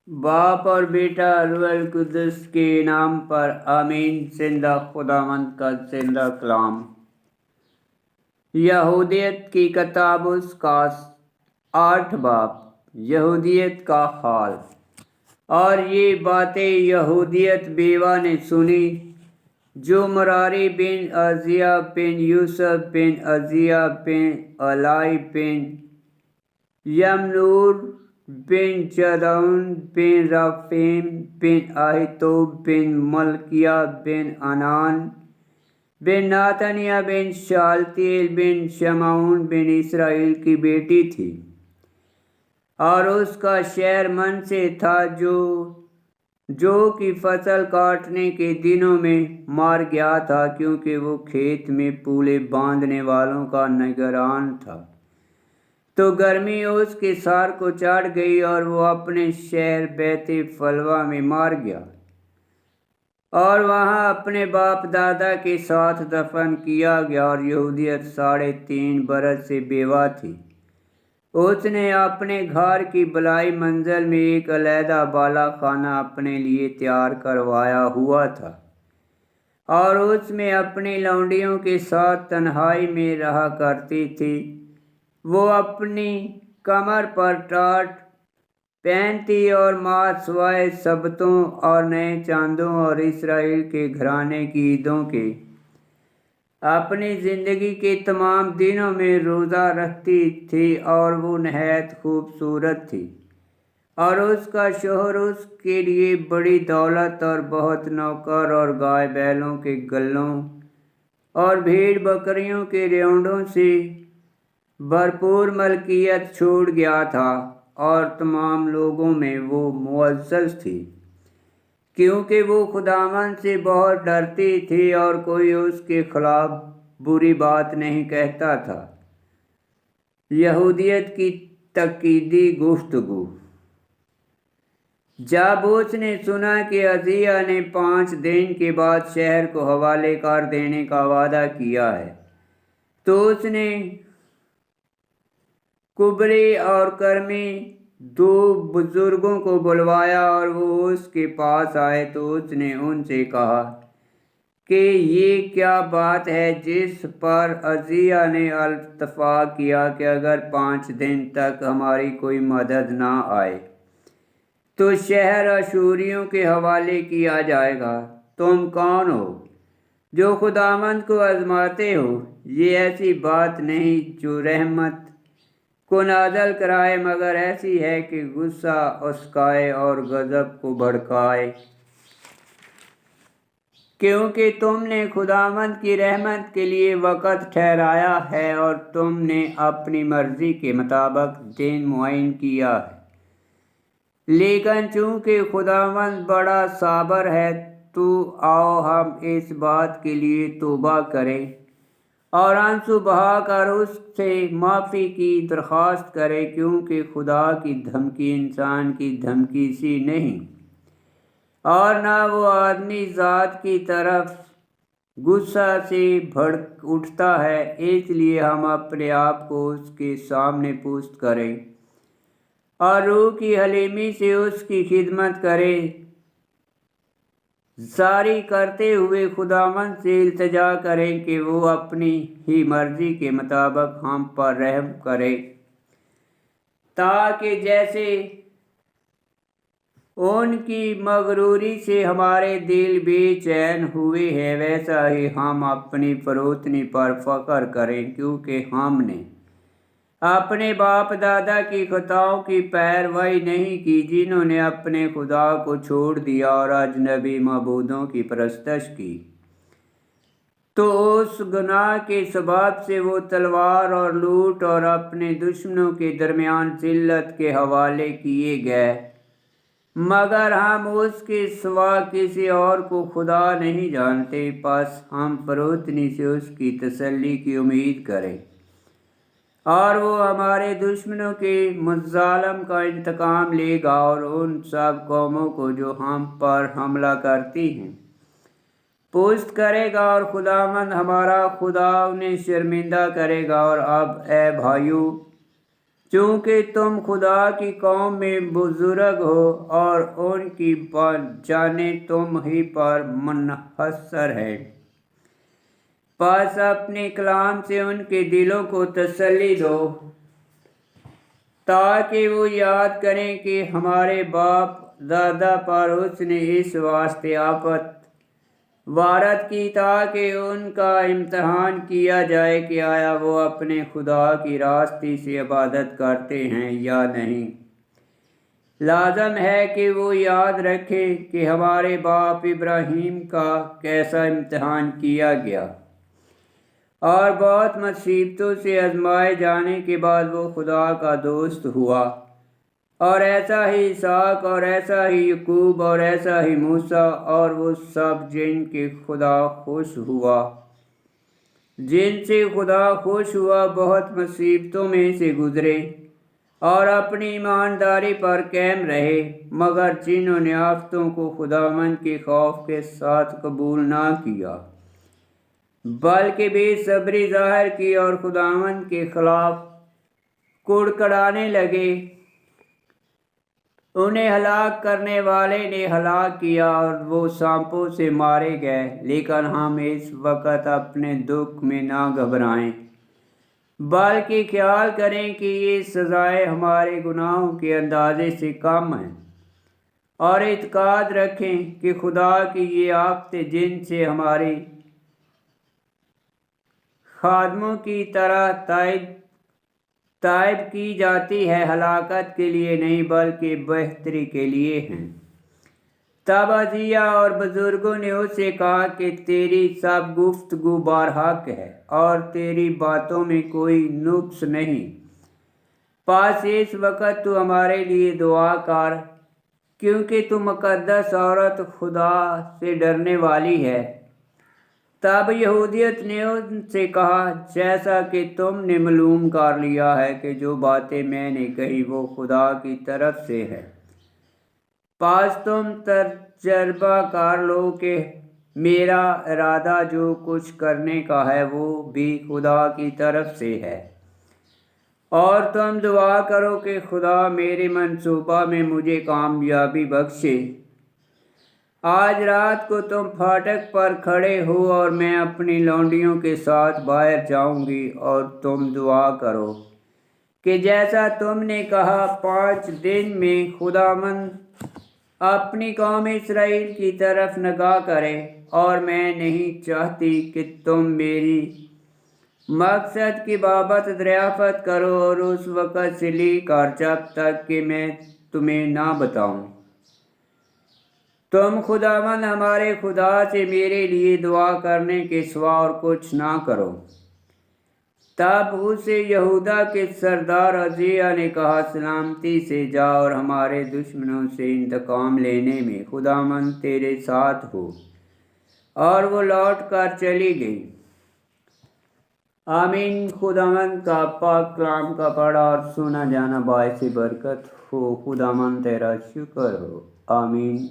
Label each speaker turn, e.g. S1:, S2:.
S1: बाप और बेटा रूहुल कुद्दुस के नाम पर आमीन। जिंदा खुदावंद का जिंदा कलाम। यहूदियत की किताब उसका 8 बाब। यहूदियत का हाल। और ये बातें यहूदियत बेवा ने सुनी जो मरारी बिन अजिया बिन यूसुफ बिन अजिया बिन अलाई बिन यमनूर बिन जदौन बिन राफीम बिन अहितोब बिन मलकिया बिन अनान बिन नातनिया बिन शालतील बिन शमाउन बिन इसराइल की बेटी थी, और उसका शहर मन से था जो कि फसल काटने के दिनों में मार गया था, क्योंकि वो खेत में पूले बांधने वालों का निगरान था। तो गर्मी उसके सार को चढ़ गई और वो अपने शहर बैते फलवा में मार गया और वहाँ अपने बाप दादा के साथ दफन किया गया। और यहूदियत 3.5 बरस से बेवा थी। उसने अपने घर की बलाई मंजिल में एक अलहदा बाला खाना अपने लिए तैयार करवाया हुआ था, और उसमें अपनी लौंडियों के साथ तन्हाई में रहा करती थी। वो अपनी कमर पर टाट पहनती और मासवाए सबतों और नए चांदों और इसराइल के घराने की ईदों के अपनी जिंदगी के तमाम दिनों में रोज़ा रखती थी। और वो नहायत खूबसूरत थी, और उसका शोहर उसके लिए बड़ी दौलत और बहुत नौकर और गाय बैलों के गल्लों और भेड़ बकरियों के रेवड़ों से भरपूर मलकियत छोड़ गया था। और तमाम लोगों में वो मुअज़्ज़ज़ थी, क्योंकि वो खुदावंद से बहुत डरती थी और कोई उसके खिलाफ बुरी बात नहीं कहता था। यहूदियत की तकीदी गुफ्तगू। जब उसने सुना कि अजिया ने 5 दिन के बाद शहर को हवाले कर देने का वादा किया है, तो उसने कुबरी और कर्मी 2 बुजुर्गों को बुलवाया और वो उसके पास आए। तो उसने उनसे कहा कि ये क्या बात है जिस पर अजिया ने इत्तफाक किया कि अगर 5 दिन तक हमारी कोई मदद ना आए तो शहर अशूरियों के हवाले किया जाएगा। तुम कौन हो जो खुदावंद को आजमाते हो? ये ऐसी बात नहीं जो रहमत को नाज़िल कराए, मगर ऐसी है कि गुस्सा उस्काए और गज़ब को भड़काए। क्योंकि तुमने खुदावंद की रहमत के लिए वक़्त ठहराया है और तुमने अपनी मर्ज़ी के मुताबिक दिन मुअय्यन किया है। लेकिन चूँकि खुदावंद बड़ा साबर है, तो आओ हम इस बात के लिए तौबा करें और आंसू बहाकर उससे माफ़ी की दरख्वास्त करें, क्योंकि खुदा की धमकी इंसान की धमकी सी नहीं, और ना वो आदमी ज़ात की तरफ गुस्सा से भड़क उठता है। इसलिए हम अपने आप को उसके सामने पुस्त करें और रूह की हलीमी से उसकी खिदमत करें, जारी करते हुए खुदावंद से इल्तिजा करें कि वो अपनी ही मर्जी के मुताबिक हम पर रहम करे, ताकि जैसे उनकी मगरूरी से हमारे दिल बेचैन हुए हैं, वैसा ही हम अपनी फरोतनी पर फख्र करें, क्योंकि हमने अपने बाप दादा की खताओं की पैरवी नहीं की, जिन्होंने अपने खुदा को छोड़ दिया और अजनबी मबूदों की परस्तश की। तो उस गुनाह के सबब से वो तलवार और लूट और अपने दुश्मनों के दरमियान जिल्लत के हवाले किए गए, मगर हम उसके सिवा किसी और को खुदा नहीं जानते। बस हम फरोतनी से उसकी तसल्ली की उम्मीद करें, और वो हमारे दुश्मनों के मुज़ालम का इंतकाम लेगा और उन सब कौमों को जो हम पर हमला करती हैं पुस्त करेगा, और खुदावंद हमारा खुदा उन्हें शर्मिंदा करेगा। और अब ए भाइयों, چونکہ تم خدا کی قوم میں بزرگ ہو اور ان کی جانیں تم ہی پر منحصر ہے، پس اپنے کلام سے ان کے دلوں کو تسلی دو تاکہ وہ یاد کریں کہ ہمارے باپ دادا پر اس نے اس واسطے آفت وارد کی تاکہ ان کا امتحان کیا جائے کہ آیا وہ اپنے خدا کی راستی سے عبادت کرتے ہیں یا نہیں۔ لازم ہے کہ وہ یاد رکھیں کہ ہمارے باپ ابراہیم کا کیسا امتحان کیا گیا اور بہت مصیبتوں سے آزمائے جانے کے بعد وہ خدا کا دوست ہوا، اور ایسا ہی اسحاق اور ایسا ہی یعقوب اور ایسا ہی موسیٰ اور وہ سب جن سے خدا خوش ہوا بہت مصیبتوں میں سے گزرے اور اپنی ایمانداری پر قائم رہے، مگر جنہوں نے آفتوں کو خداوند کے خوف کے ساتھ قبول نہ کیا بلکہ بے صبری ظاہر کی اور خداوند کے خلاف کڑکڑانے لگے، انہیں ہلاک کرنے والے نے ہلاک کیا اور وہ سانپوں سے مارے گئے۔ لیکن ہم اس وقت اپنے دکھ میں نہ گھبرائیں بلکہ خیال کریں کہ یہ سزائیں ہمارے گناہوں کے اندازے سے کم ہیں، اور اعتقاد رکھیں کہ خدا کی یہ آفتیں جن سے ہماری خادموں کی طرح تائب کی جاتی ہے ہلاکت کے لیے نہیں بلکہ بہتری کے لیے ہیں۔ تب عزیہ اور بزرگوں نے اس سے کہا کہ تیری سب گفتگو برحق ہے اور تیری باتوں میں کوئی نقص نہیں، پس اس وقت تو ہمارے لیے دعا کر، کیونکہ تو مقدس عورت خدا سے ڈرنے والی ہے۔ تب یہودیت نے ان سے کہا، جیسا کہ تم نے معلوم کر لیا ہے کہ جو باتیں میں نے کہی وہ خدا کی طرف سے ہے، پس تم تجربہ کر لو کہ میرا ارادہ جو کچھ کرنے کا ہے وہ بھی خدا کی طرف سے ہے، اور تم دعا کرو کہ خدا میرے منصوبہ میں مجھے کامیابی بخشے۔ آج رات کو تم پھاٹک پر کھڑے ہو اور میں اپنی لونڈیوں کے ساتھ باہر جاؤں گی، اور تم دعا کرو کہ جیسا تم نے کہا 5 دن میں خداوند اپنی قوم اسرائیل کی طرف نگاہ کرے، اور میں نہیں چاہتی کہ تم میری مقصد کی بابت دریافت کرو اور اس وقت سے لے کر جب تک کہ میں تمہیں نہ بتاؤں۔ تم خداوند ہمارے خدا سے میرے لیے دعا کرنے کے سوا اور کچھ نہ کرو۔ تب اسے یہودا کے سردار عزیہ نے کہا، سلامتی سے جا اور ہمارے دشمنوں سے انتقام لینے میں خداوند تیرے ساتھ ہو، اور وہ لوٹ کر چلی گئی۔ آمین۔ خداوند کا پاک کلام کا پڑھا اور سنا جانا باعث برکت ہو۔ خداوند تیرا شکر ہو۔ آمین۔